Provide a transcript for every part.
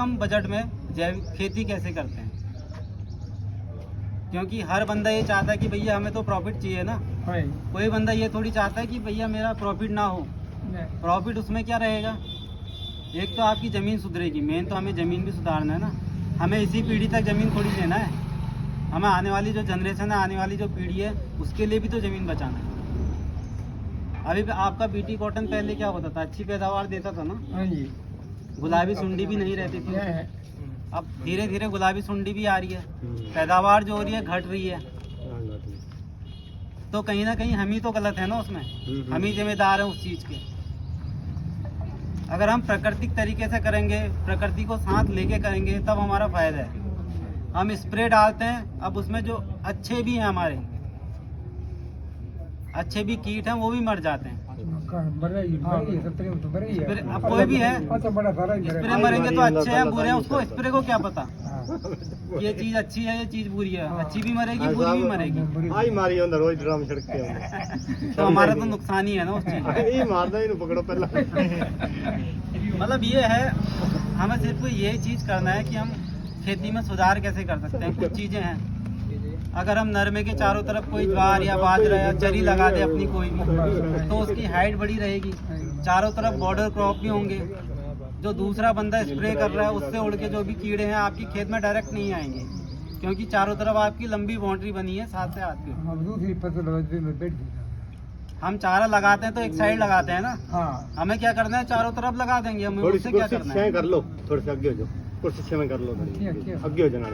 कम budget में जैविक खेती कैसे करते हैं, क्योंकि हर बंदा ये चाहता है कि भैया हमें तो प्रॉफिट चाहिए ना। कोई बंदा ये थोड़ी चाहता है कि भैया मेरा प्रॉफिट ना हो। प्रॉफिट उसमें क्या रहेगा, एक तो आपकी ज़मीन सुधरेगी, मेन तो हमें ज़मीन भी सुधारना है ना। हमें इसी पीढ़ी तक ज़मीन थोड़ी देना है, हमें आने वाली जो जनरेशन है, आने वाली जो पीढ़ी है, उसके लिए भी तो ज़मीन बचाना है। अभी आपका बीटी कॉटन पहले क्या होता था, अच्छी पैदावार देता था ना। हाँ जी, गुलाबी सुंडी भी नहीं रहती थी। अब धीरे धीरे गुलाबी सुंडी भी आ रही है, पैदावार जो हो रही है घट रही है। तो कहीं ना कहीं हम ही तो गलत है ना उसमें, हम ही जिम्मेदार हैं उस चीज़ के। अगर हम प्राकृतिक तरीके से करेंगे, प्रकृति को साथ लेके करेंगे, तब हमारा फायदा है। हम स्प्रे डालते हैं, अब उसमें जो अच्छे भी हैं, हमारे अच्छे भी कीट हैं, वो भी मर जाते हैं। अब कोई भी है, स्प्रे मरेंगे तो अच्छे हैं बुरे हैं, उसको स्प्रे को क्या पता ये चीज अच्छी है, ये चीज बुरी है। अच्छी भी मरेगी, बुरी भी मरेगी। तो हमारा तो नुकसान ही है ना उस चीज का। मतलब ये है, हमें सिर्फ ये चीज करना है कि हम खेती में सुधार कैसे कर सकते हैं। कुछ चीजें हैं, अगर हम नरमे के चारों तरफ कोई ज्वार या बाजरा या चरी लगा दे अपनी कोई भी, तो उसकी हाइट बड़ी रहेगी। चारों तरफ बॉर्डर क्रॉप भी होंगे, जो दूसरा बंदा स्प्रे कर रहा है उससे उड़ के जो भी कीड़े हैं आपकी खेत में डायरेक्ट नहीं आएंगे, क्योंकि चारों तरफ आपकी लंबी बाउंड्री बनी है 7 से 8 फीट। हम चारा लगाते हैं तो एक साइड लगाते हैं ना। हमें क्या करना है, चारों तरफ लगा देंगे। हमें उससे क्या करना है, कर लो थोड़े से आगे हो जाओ, कुछ में कर लो, आगे हो जाना।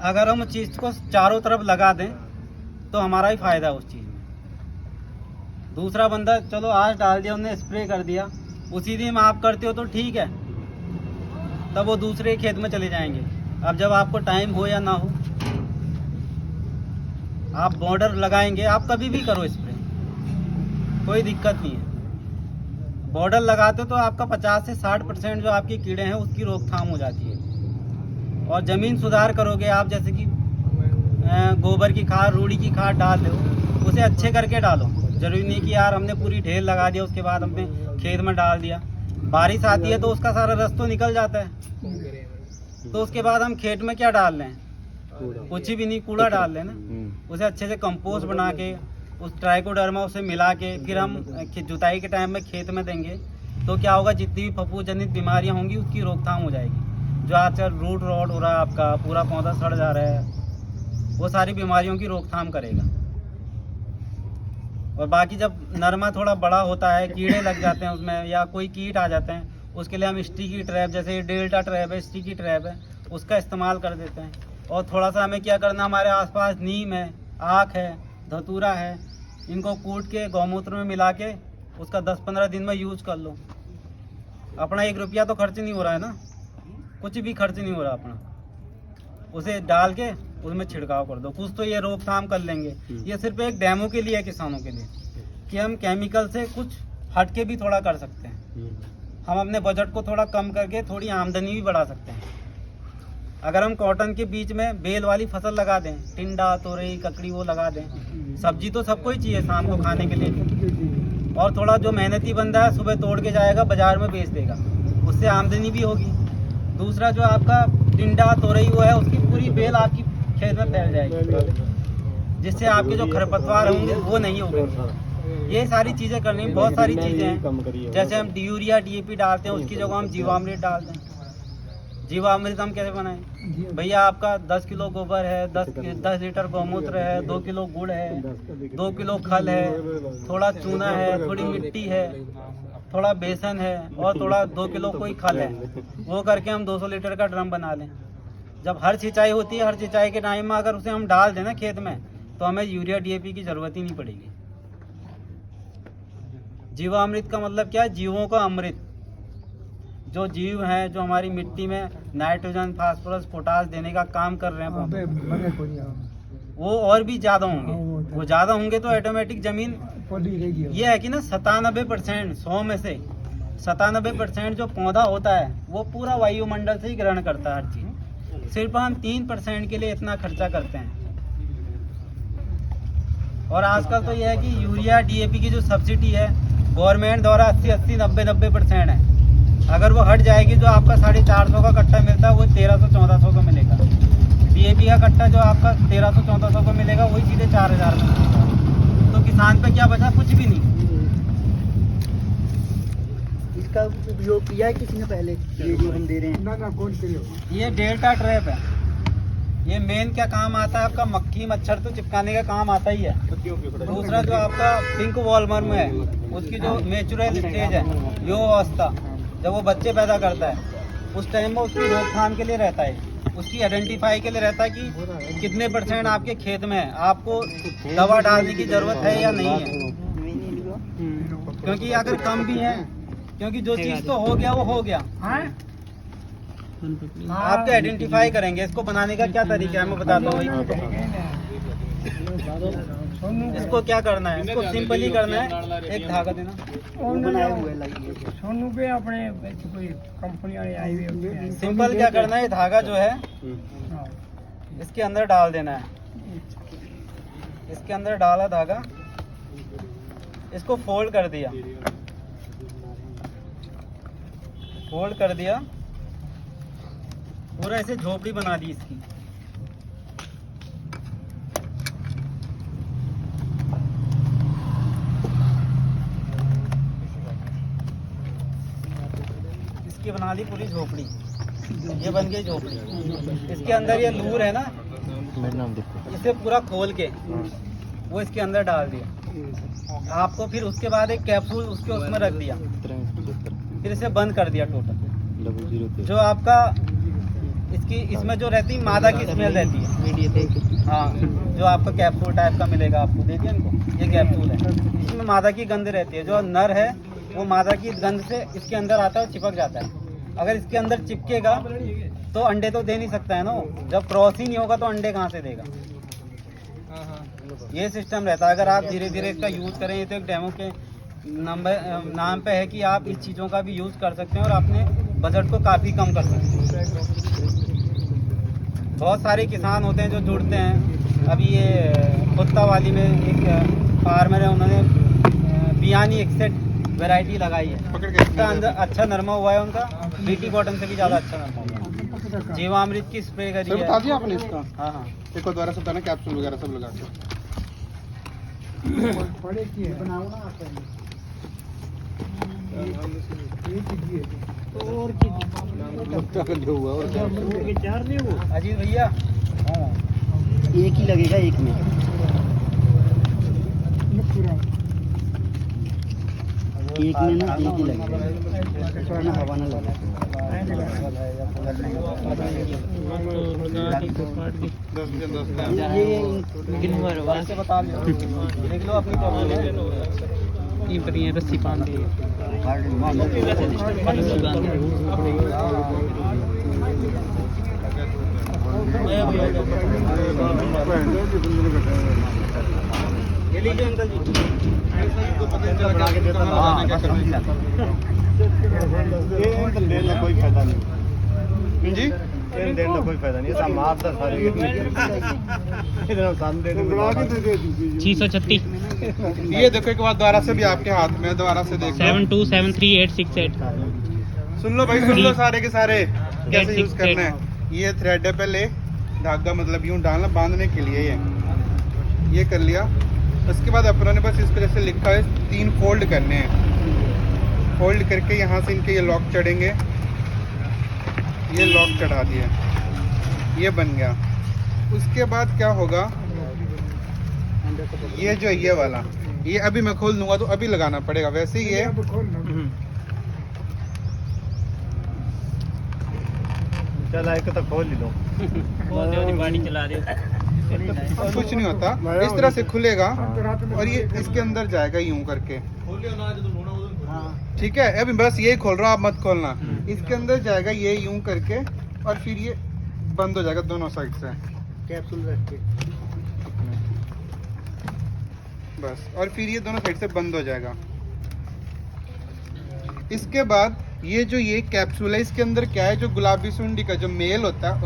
अगर हम उस चीज को चारों तरफ लगा दें तो हमारा ही फायदा है उस चीज में। दूसरा बंदा चलो आज डाल दिया, उन्हें स्प्रे कर दिया, उसी दिन आप करते हो तो ठीक है, तब वो दूसरे खेत में चले जाएंगे। अब जब आपको टाइम हो या ना हो, आप बॉर्डर लगाएंगे, आप कभी भी करो स्प्रे, कोई दिक्कत नहीं है। बॉर्डर लगाते तो आपका 50 से 60% जो आपके कीड़े हैं उसकी रोकथाम हो जाती है। और ज़मीन सुधार करोगे आप, जैसे कि गोबर की खाद, रूढ़ी की खाद डाल दो, उसे अच्छे करके डालो। जरूरी नहीं कि यार हमने पूरी ढेर लगा दिया उसके बाद हमने खेत में डाल दिया। बारिश आती है तो उसका सारा रस तो निकल जाता है, तो उसके बाद हम खेत में क्या डाल रहे हैं, कुछ भी नहीं, कूड़ा डाल रहे हैं ना। उसे अच्छे से कंपोस्ट बना के, उस ट्राइकोडर्मा उसे मिला के, फिर हम जुताई के टाइम में खेत में देंगे, तो क्या होगा, जितनी भी फफूंद जनित बीमारियां होंगी उसकी रोकथाम हो जाएगी। जो आजकल रूट रॉट हो रहा है, आपका पूरा पौधा सड़ जा रहा है, वो सारी बीमारियों की रोकथाम करेगा। और बाकी जब नरमा थोड़ा बड़ा होता है, कीड़े लग जाते हैं उसमें या कोई कीट आ जाते हैं, उसके लिए हम स्टिकी ट्रैप, जैसे डेल्टा ट्रैप है, स्टिकी ट्रैप है, उसका इस्तेमाल कर देते हैं। और थोड़ा सा हमें क्या करना, हमारे आसपास नीम है, आख है, धतूरा है, इनको कूट के गौमूत्र में मिला के उसका 10-15 दिन में यूज कर लो। अपना 1 रुपया तो खर्च नहीं हो रहा है ना, कुछ भी खर्च नहीं हो रहा अपना। उसे डाल के उसमें छिड़काव कर दो, कुछ तो ये रोकथाम कर लेंगे। ये सिर्फ एक डेमो के लिए है किसानों के लिए, कि हम केमिकल से कुछ हट के भी थोड़ा कर सकते हैं। हम अपने बजट को थोड़ा कम करके थोड़ी आमदनी भी बढ़ा सकते हैं। अगर हम कॉटन के बीच में बेल वाली फसल लगा दें, टिंडा, तोरई, ककड़ी, वो लगा दें, सब्जी तो सबको ही चाहिए शाम को खाने के लिए। और थोड़ा जो मेहनती बंदा है सुबह तोड़ के जाएगा, बाजार में बेच देगा, उससे आमदनी भी होगी। दूसरा जो आपका टिंडा, तोरई वो है, उसकी पूरी बेल आपकी खेत में फैल जाएगी, जिससे आपके जो खरपतवार होंगे वो नहीं होंगे। ये सारी चीज़ें करनी, बहुत सारी चीज़ें हैं। जैसे हम यूरिया, DAP डालते हैं, उसकी जगह हम जीवामृत डालते हैं। जीवामृत हम कैसे बनाएं भैया, आपका 10 किलो गोबर है, 10 लीटर गौमूत्र है, 2 किलो गुड़ है, 2 किलो खल है, थोड़ा चूना है, थोड़ी मिट्टी है, थोड़ा बेसन है, और थोड़ा 2 किलो कोई खल है, वो करके हम 200 लीटर का ड्रम बना लें। जब हर सिंचाई होती है, हर सिंचाई के टाइम में अगर उसे हम डाल दें ना खेत में, तो हमें यूरिया, DAP की ज़रूरत ही नहीं पड़ेगी। जीवामृत का मतलब क्या है, जीवों का अमृत। जो जीव हैं, जो हमारी मिट्टी में नाइट्रोजन, फास्फोरस, पोटास देने का काम कर रहे हैं, वो और भी ज़्यादा होंगे। वो ज़्यादा होंगे तो ऑटोमेटिक ज़मीन, ये है कि ना 97%, 100 में से 97% जो पौधा होता है वो पूरा वायुमंडल से ही ग्रहण करता है हर चीज़। सिर्फ हम 3% के लिए इतना खर्चा करते हैं। और आजकल तो यह है कि यूरिया, DAP की जो सब्सिडी है गवर्नमेंट द्वारा 80-90% है। अगर वो हट जाएगी जो आपका 450 का कट्टा मिलता है वो 1300-1400 का मिलेगा। DAP का कट्टा जो आपका 1300-1400 का मिलेगा वही सीधे 4000 में मिलेगा। तो किसान पे क्या बचा? कुछ भी नहीं। इसका उपयोग किया है किसी ने पहले? ये जो हम दे रहे हैं ये डेल्टा ट्रैप है। ये मेन क्या काम आता है आपका? मक्खी मच्छर तो चिपकाने का काम आता ही है। दूसरा जो आपका पिंक वॉलवर्म है उसकी जो नेचुरल स्टेज है, यो अवस्था, जब वो बच्चे पैदा करता है उस टाइम में उसकी रोकथाम के लिए रहता है, उसकी आइडेंटिफाई के लिए रहता है कि कितने % आपके खेत में है, आपको दवा डालने की ज़रूरत है या नहीं है। क्योंकि अगर कम भी है, क्योंकि जो चीज़ तो हो गया वो हो गया, आपके आइडेंटिफाई करेंगे। इसको बनाने का क्या तरीका है मैं बताता हूँ। इसको क्या करना है? इसको सिंपल ही करना है। एक धागा देना। बनाए हुए लगे सोनू पे अपने कोई कंपनी वाले आई हुई सिंपल क्या करना है? धागा जो है इसके अंदर डाल देना है। इसके अंदर डाला धागा, इसको फोल्ड कर दिया, फोल्ड कर दिया, पूरा ऐसे झोपड़ी बना दी इसकी। इसकी बना दी पूरी झोपड़ी। ये बन गई झोपड़ी। इसके अंदर ये लूर है ना, इसे पूरा खोल के वो इसके अंदर डाल दिया आपको। फिर उसके बाद एक कैप्सूल उसके उसमें रख दिया, फिर इसे बंद कर दिया टोटल। जो आपका इसमें जो रहती मादा की स्मेल रहती है, हाँ, जो आपका कैप्सूल टाइप का मिलेगा आपको, देखिए इनको, ये कैप्सूल है, इसमें मादा की गंध रहती है। जो नर है वो मादा की गंध से इसके अंदर आता है, चिपक जाता है। अगर इसके अंदर चिपकेगा तो अंडे तो दे नहीं सकता है ना, जब क्रॉस ही नहीं होगा तो अंडे कहाँ से देगा। ये सिस्टम रहता है। अगर आप धीरे धीरे इसका यूज़ करें, ये तो एक डेमो के नाम पे है कि आप इस चीज़ों का भी यूज़ कर सकते हैं और अपने बजट को काफ़ी कम कर सकते हैं। बहुत सारे किसान होते हैं जो जुड़ते हैं। अभी ये खुत्ता वाली में एक फार्मर है, उन्होंने बियानी एक्सेट वैरायटी लगाई है, उसका अंदर अच्छा नरमा हुआ है उनका, BT कॉटन से भी ज़्यादा अच्छा नरमा हुआ है। जीवामृत की स्प्रे करी है। बता दिया आपने इसका? हाँ हाँ, एक और दोबारा से बताना, कैप्सूल वगैरह सब लगा के। बड़े की है बनाओ ना आप और अजीत भैया, हाँ, एक ही लगेगा एक में। एक में ना एक ही लगेगा ना, हवा ना लगे। वैसे बता लो, देख लो अपनी प्रॉब्लम है। पर ये रस्सी बांध दी। ये लीजिए अंकल जी। कोई फायदा नहीं जी, देने का कोई फायदा नहीं। सब मार दा सारे 636 ये देखो एक बार दोबारा से भी आपके हाथ में, दोबारा से देखो। 72733868। सुन लो भाई, सुन लो सारे के सारे कैसे यूज करना है। ये थ्रेड है, पहले धागा मतलब यूं डालना बांधने के लिए, ये कर लिया। उसके बाद अपनों ने बस इसको जैसे लिखा है 3 फोल्ड करने हैं। फोल्ड करके यहाँ से इनके ये लॉक चढ़ेंगे, ये लॉक चढ़ा दिया, ये बन गया। उसके बाद क्या होगा, ये जो ये वाला, ये अभी मैं खोल दूंगा तो अभी लगाना पड़ेगा। वैसे ये चल आए तो खोल लो, गाड़ी चला दे। कुछ नहीं होता। इस तरह से खुलेगा और ये इसके अंदर जाएगा यूं करके, ठीक है। अभी बस यही खोल रहा हूँ, आप मत खोलना। इसके अंदर जाएगा ये यूं करके और फिर ये बंद हो जाएगा दोनों साइड से, कैप्सूल रख के बस। और फिर ये दोनों साइड से बंद हो जाएगा। इसके बाद ये जो ये कैप्सूल है, इसके अंदर क्या है, जो गुलाबी सुंडी का जो मेल होता है,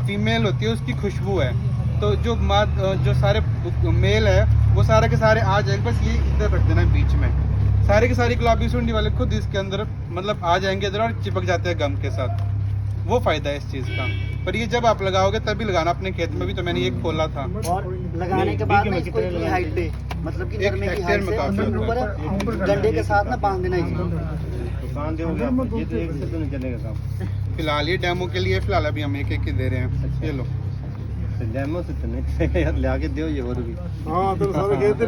फीमेल होती है, उसकी खुशबू है। तो जो सारे मेल है वो सारे के सारे आ जाएंगे। बस ये इधर रख देना बीच में, सारे के सारे गुलाबी सुंडी वाले खुद इसके अंदर मतलब आ जाएंगे इधर और चिपक जाते हैं गम के साथ। वो फायदा है इस चीज का। पर ये जब आप लगाओगे तभी लगाना अपने खेत में भी। तो मैंने ये खोला था और लगाने के बाद ना इसको इतनी हाइट पे मतलब कि एक नरमे की हेक्टेयर हाइट में से काफी होता है। ऊपर डंडे के साथ ना बांध देना इसको। ये तो एक से तो नहीं चलेगा काम। फिलहाल ये डेमो के लिए फिलहाल अभी हम एक ही दे रहे हैं। ये लो। डेमो से तो नहीं यार, ले आके दो ये और भी। हाँ तो सारे खेत